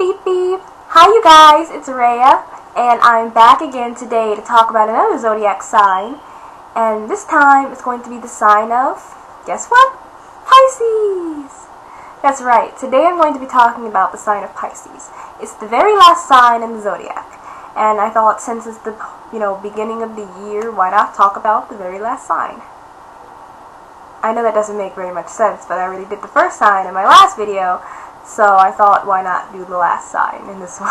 Beep beep! Hi you guys, it's Rhea, and I'm back again today to talk about another zodiac sign, and this time it's going to be the sign of, guess what? Pisces! That's right, today I'm going to be talking about the sign of Pisces. It's the very last sign in the zodiac, and I thought since it's the, beginning of the year, why not talk about the very last sign? I know that doesn't make very much sense, but I already did the first sign in my last video, so I thought, why not do the last sign in this one?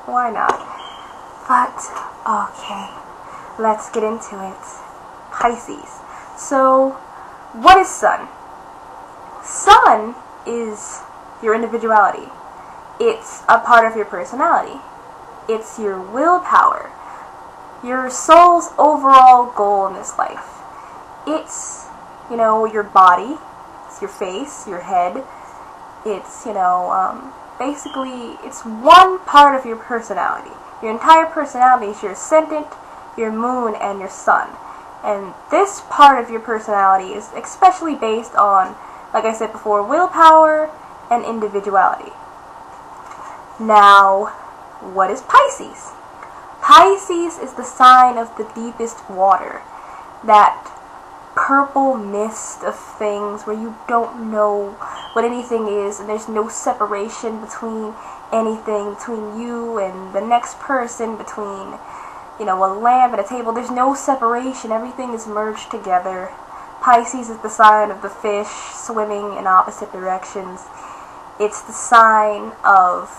Why not? But, okay, let's get into it. Pisces. So, what is Sun? Sun is your individuality. It's a part of your personality. It's your willpower. Your soul's overall goal in this life. It's, your body. It's your face, your head. It's, basically, it's one part of your personality. Your entire personality is your ascendant, your moon, and your sun. And this part of your personality is especially based on, like I said before, willpower and individuality. Now, what is Pisces? Pisces is the sign of the deepest water. That purple mist of things where you don't know what anything is, and there's no separation between anything, between you and the next person, between, a lamp and a table. There's no separation. Everything is merged together. Pisces is the sign of the fish swimming in opposite directions. It's the sign of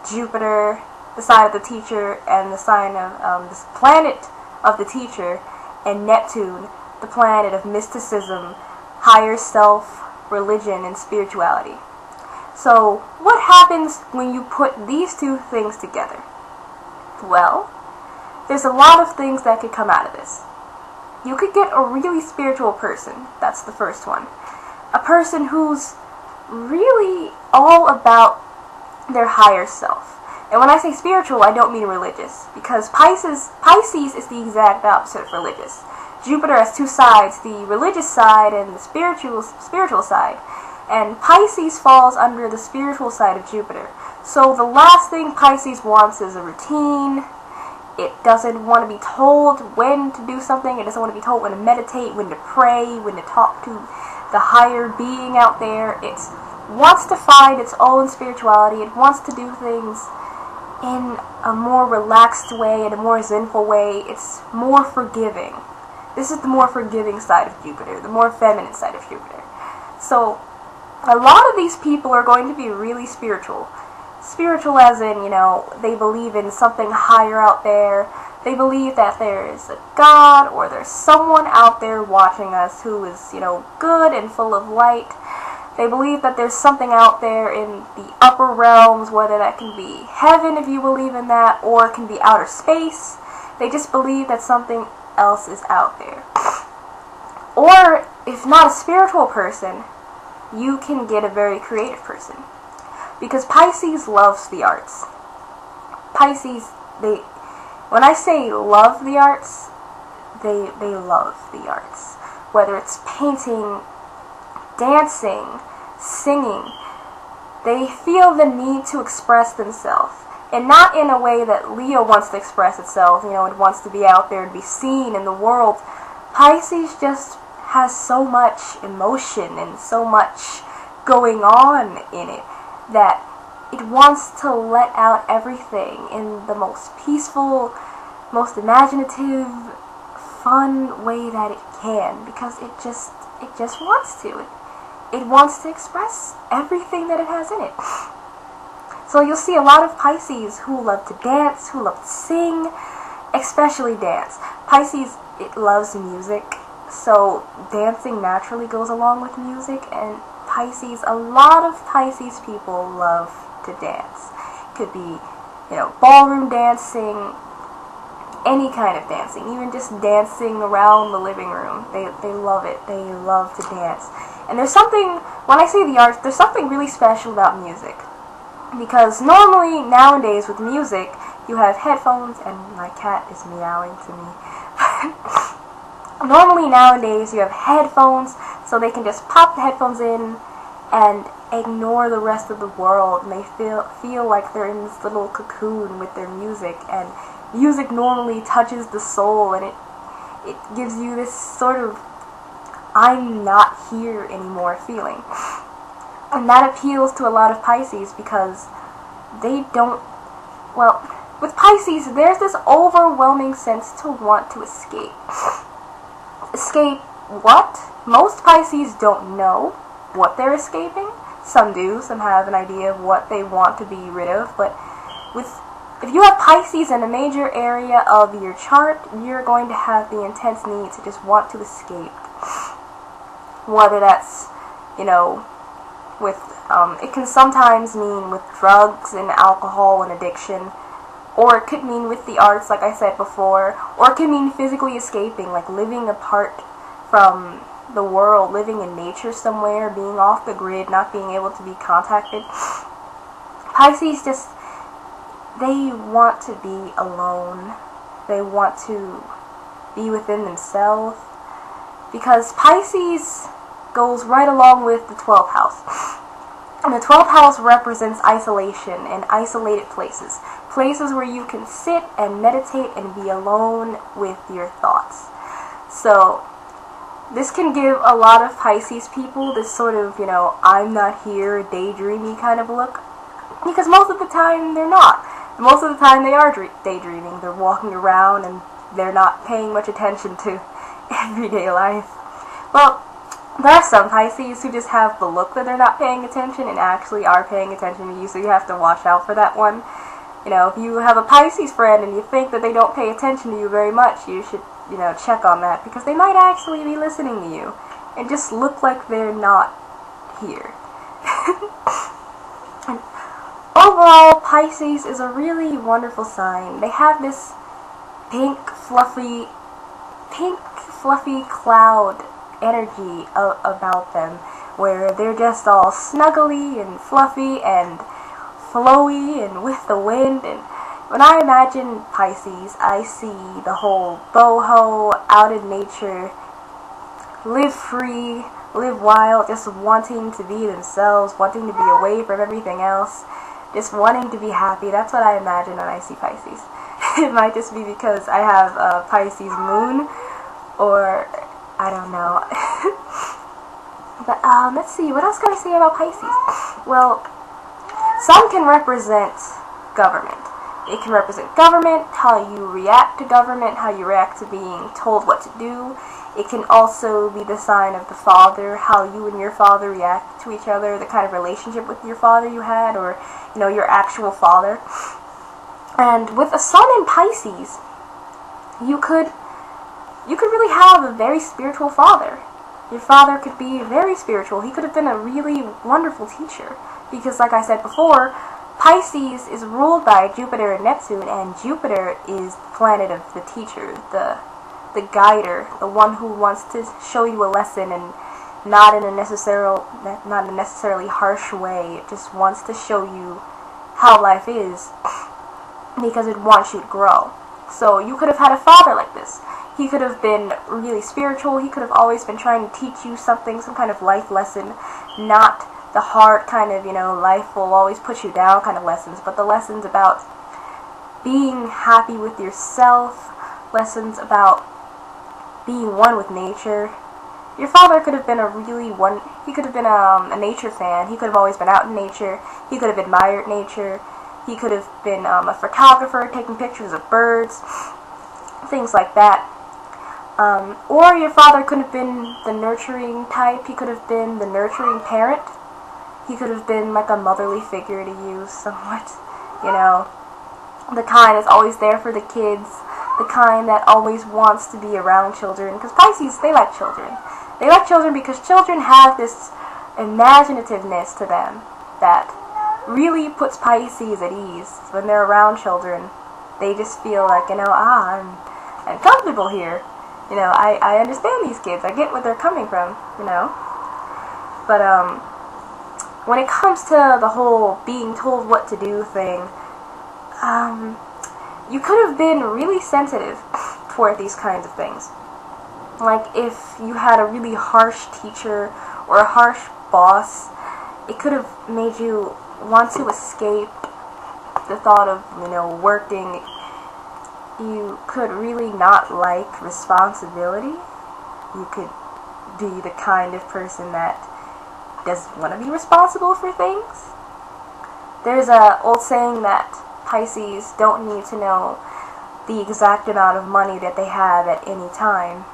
Jupiter, the sign of the teacher, and the sign of this planet of the teacher, and Neptune, the planet of mysticism, higher self, religion, and spirituality. So, what happens when you put these two things together? Well, there's a lot of things that could come out of this. You could get a really spiritual person. That's the first one. A person who's really all about their higher self. And when I say spiritual, I don't mean religious, because Pisces is the exact opposite of religious. Jupiter has two sides, the religious side and the spiritual side. And Pisces falls under the spiritual side of Jupiter. So the last thing Pisces wants is a routine. It doesn't want to be told when to do something. It doesn't want to be told when to meditate, when to pray, when to talk to the higher being out there. It wants to find its own spirituality. It wants to do things in a more relaxed way, in a more zenful way. It's more forgiving. This is the more forgiving side of Jupiter, the more feminine side of Jupiter. So, a lot of these people are going to be really spiritual. Spiritual as in, they believe in something higher out there. They believe that there is a God, or there's someone out there watching us who is, good and full of light. They believe that there's something out there in the upper realms, whether that can be heaven if you believe in that, or it can be outer space. They just believe that something else is out there. Or, if not a spiritual person, you can get a very creative person. Because Pisces loves the arts. Pisces, when I say love the arts, they love the arts. Whether it's painting, dancing, singing, they feel the need to express themselves. And not in a way that Leo wants to express itself, it wants to be out there and be seen in the world. Pisces just has so much emotion and so much going on in it that it wants to let out everything in the most peaceful, most imaginative, fun way that it can, because it just wants to. It wants to express everything that it has in it. So you'll see a lot of Pisces who love to dance, who love to sing, especially dance. Pisces, it loves music, so dancing naturally goes along with music, and Pisces, a lot of Pisces people love to dance. Could be, ballroom dancing, any kind of dancing, even just dancing around the living room. They love it. They love to dance. And there's something, when I say the arts, there's something really special about music. Because normally, nowadays, with music, you have headphones, and my cat is meowing to me. Normally, nowadays, you have headphones, so they can just pop the headphones in and ignore the rest of the world, and they feel like they're in this little cocoon with their music, and music normally touches the soul, and it gives you this sort of I'm not here anymore feeling. And that appeals to a lot of Pisces because they don't, well, with Pisces, there's this overwhelming sense to want to escape. Escape what? Most Pisces don't know what they're escaping. Some do. Some have an idea of what they want to be rid of. But if you have Pisces in a major area of your chart, you're going to have the intense need to just want to escape. Whether that's, with, it can sometimes mean with drugs and alcohol and addiction, or it could mean with the arts, like I said before, or it could mean physically escaping, like living apart from the world, living in nature somewhere, being off the grid, not being able to be contacted. Pisces just, they want to be alone. They want to be within themselves, because Pisces goes right along with the 12th house. And the 12th house represents isolation and isolated places. Places where you can sit and meditate and be alone with your thoughts. So, this can give a lot of Pisces people this sort of, I'm not here, daydreamy kind of look. Because most of the time, they're not. Most of the time, they are daydreaming. They're walking around and they're not paying much attention to everyday life. Well, there are some Pisces who just have the look that they're not paying attention and actually are paying attention to you, so you have to watch out for that one. If you have a Pisces friend and you think that they don't pay attention to you very much, you should, check on that, because they might actually be listening to you and just look like they're not here. And overall, Pisces is a really wonderful sign. They have this pink, fluffy cloud energy about them, where they're just all snuggly and fluffy and flowy and with the wind. And when I imagine Pisces, I see the whole boho, out in nature, live free, live wild, just wanting to be themselves, wanting to be away from everything else, just wanting to be happy. That's what I imagine when I see Pisces. It might just be because I have a Pisces moon, or I don't know. But let's see, what else can I say about Pisces? Well, sun can represent government. It can represent government, how you react to government, how you react to being told what to do. It can also be the sign of the father, how you and your father react to each other, the kind of relationship with your father you had, or, your actual father. And with a sun in Pisces, you could really have a very spiritual father. Your father could be very spiritual. He could have been a really wonderful teacher. Because, like I said before, Pisces is ruled by Jupiter and Neptune, and Jupiter is the planet of the teacher, the guider, the one who wants to show you a lesson, and not in a necessarily harsh way. It just wants to show you how life is, because it wants you to grow. So you could have had a father like this. He could have been really spiritual. He could have always been trying to teach you something, some kind of life lesson, not the hard kind of, life will always put you down kind of lessons, but the lessons about being happy with yourself, lessons about being one with nature. Your father could have been he could have been a nature fan. He could have always been out in nature. He could have admired nature. He could have been a photographer, taking pictures of birds, things like that. Or your father could have been the nurturing type. He could have been the nurturing parent. He could have been like a motherly figure to you somewhat, the kind that's always there for the kids, the kind that always wants to be around children, because Pisces, they like children. They like children because children have this imaginativeness to them that really puts Pisces at ease. When they're around children, they just feel like, I'm comfortable here. I understand these kids. I get where they're coming from, But, when it comes to the whole being told what to do thing, you could have been really sensitive toward these kinds of things. Like if you had a really harsh teacher or a harsh boss it could have made you want to escape the thought of, working. You could really not like responsibility. You could be the kind of person that doesn't want to be responsible for things. There's a old saying that Pisces don't need to know the exact amount of money that they have at any time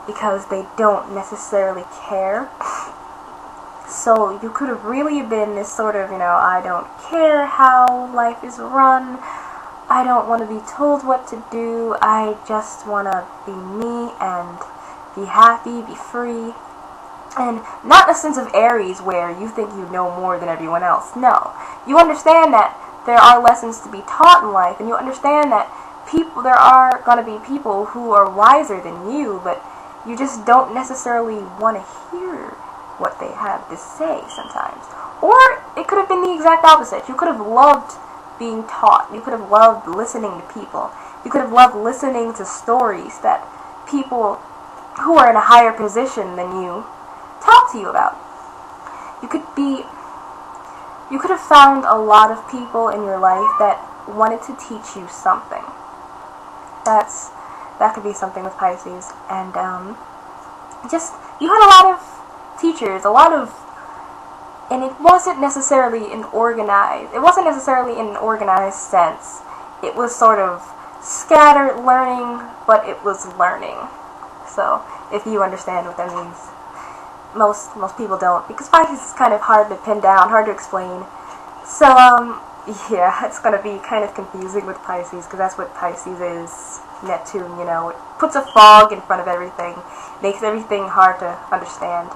because they don't necessarily care. So you could have really been this sort of, I don't care how life is run. I don't want to be told what to do. I just want to be me and be happy, be free. And not in a sense of Aries where you think you know more than everyone else. No. You understand that there are lessons to be taught in life, and you understand that there are going to be people who are wiser than you, but you just don't necessarily want to hear what they have to say sometimes. Or it could have been the exact opposite. You could have loved being taught. You could have loved listening to people. You could have loved listening to stories that people who are in a higher position than you talk to you about. You could have found a lot of people in your life that wanted to teach you something. That could be something with Pisces. And you had a lot of teachers, and it wasn't necessarily in an organized sense. It was sort of scattered learning, but it was learning. So if you understand what that means. Most people don't, because Pisces is kind of hard to pin down, hard to explain. So, yeah, it's going to be kind of confusing with Pisces, because that's what Pisces is. Neptune, it puts a fog in front of everything, makes everything hard to understand.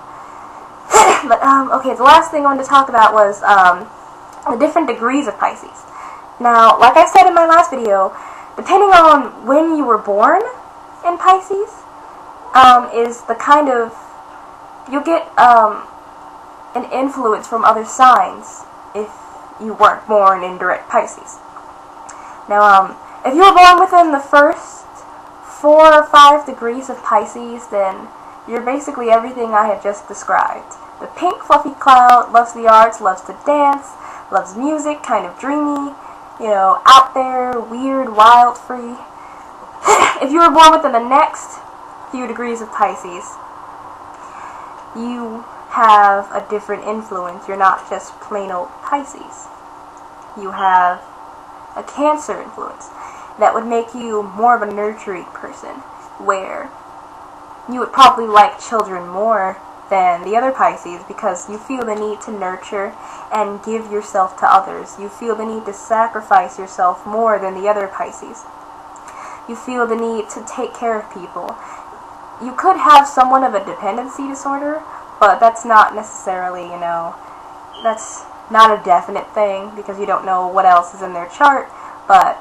But, okay, the last thing I wanted to talk about was the different degrees of Pisces. Now, like I said in my last video, depending on when you were born in Pisces, is the kind of, you'll get an influence from other signs if you weren't born in direct Pisces. Now, if you were born within the first 4 or 5 degrees of Pisces, then you're basically everything I had just described. The pink fluffy cloud, loves the arts, loves to dance, loves music, kind of dreamy, out there, weird, wild, free. If you were born within the next few degrees of Pisces, you have a different influence. You're not just plain old Pisces. You have a Cancer influence that would make you more of a nurturing person, where you would probably like children more than the other Pisces because you feel the need to nurture and give yourself to others. You feel the need to sacrifice yourself more than the other Pisces. You feel the need to take care of people. You could have somewhat of a dependency disorder, but that's not necessarily, that's not a definite thing because you don't know what else is in their chart, but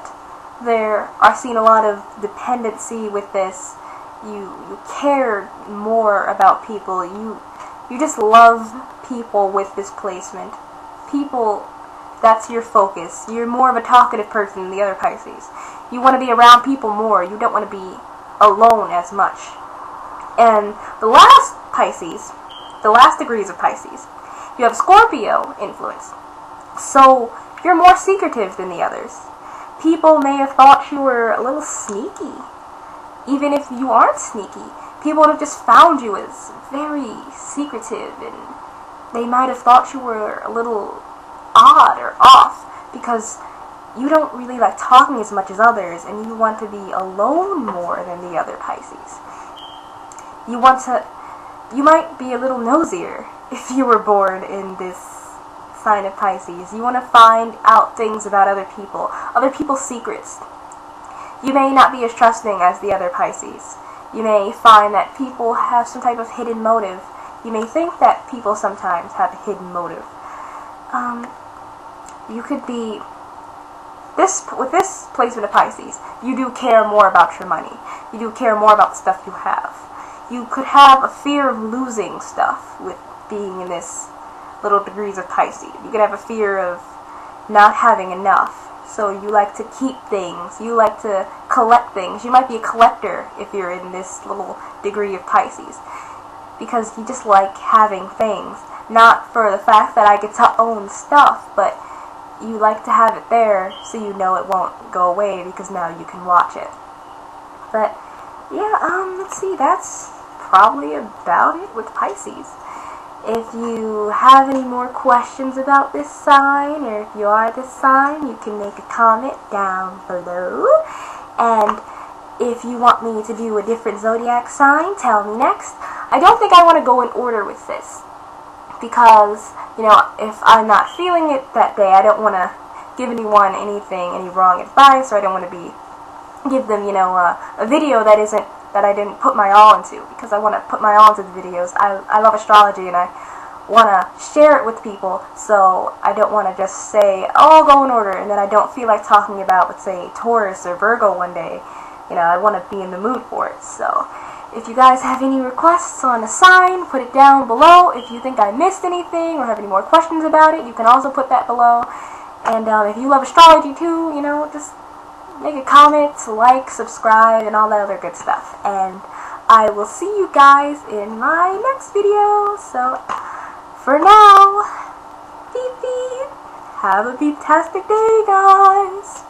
I've seen a lot of dependency with this. You care more about people. You just love people with this placement. People, that's your focus. You're more of a talkative person than the other Pisces. You want to be around people more. You don't want to be alone as much. And the last Pisces, the last degrees of Pisces, you have Scorpio influence. So you're more secretive than the others. People may have thought you were a little sneaky. Even if you aren't sneaky, people would have just found you as very secretive, and they might have thought you were a little odd or off because you don't really like talking as much as others, and you want to be alone more than the other Pisces. You might be a little nosier if you were born in this sign of Pisces. You want to find out things about other people's secrets. You may not be as trusting as the other Pisces. You may find that people have some type of hidden motive. You may think that people sometimes have a hidden motive. You could be with this placement of Pisces, you do care more about your money. You do care more about the stuff you have. You could have a fear of losing stuff with being in this little degrees of Pisces. You could have a fear of not having enough. So you like to keep things. You like to collect things. You might be a collector if you're in this little degree of Pisces, because you just like having things. not for the fact that I get to own stuff, but you like to have it there so you know it won't go away because now you can watch it. But yeah, let's see, that's probably about it with Pisces. If you have any more questions about this sign, or if you are this sign, you can make a comment down below. And if you want me to do a different zodiac sign, tell me next. I don't think I want to go in order with this, because, you know, if I'm not feeling it that day, I don't want to give anyone any wrong advice, or I don't want to give them, you know, a video that I didn't put my all into, because I want to put my all into the videos. I love astrology, and I want to share it with people, so I don't want to just say, oh, I'll go in order, and then I don't feel like talking about, let's say, Taurus or Virgo one day. You know, I want to be in the mood for it. So if you guys have any requests on a sign, put it down below. If you think I missed anything or have any more questions about it, you can also put that below. And if you love astrology too, you know, just make a comment, like, subscribe, and all that other good stuff. And I will see you guys in my next video. So for now, beep beep. Have a beep-tastic day, guys.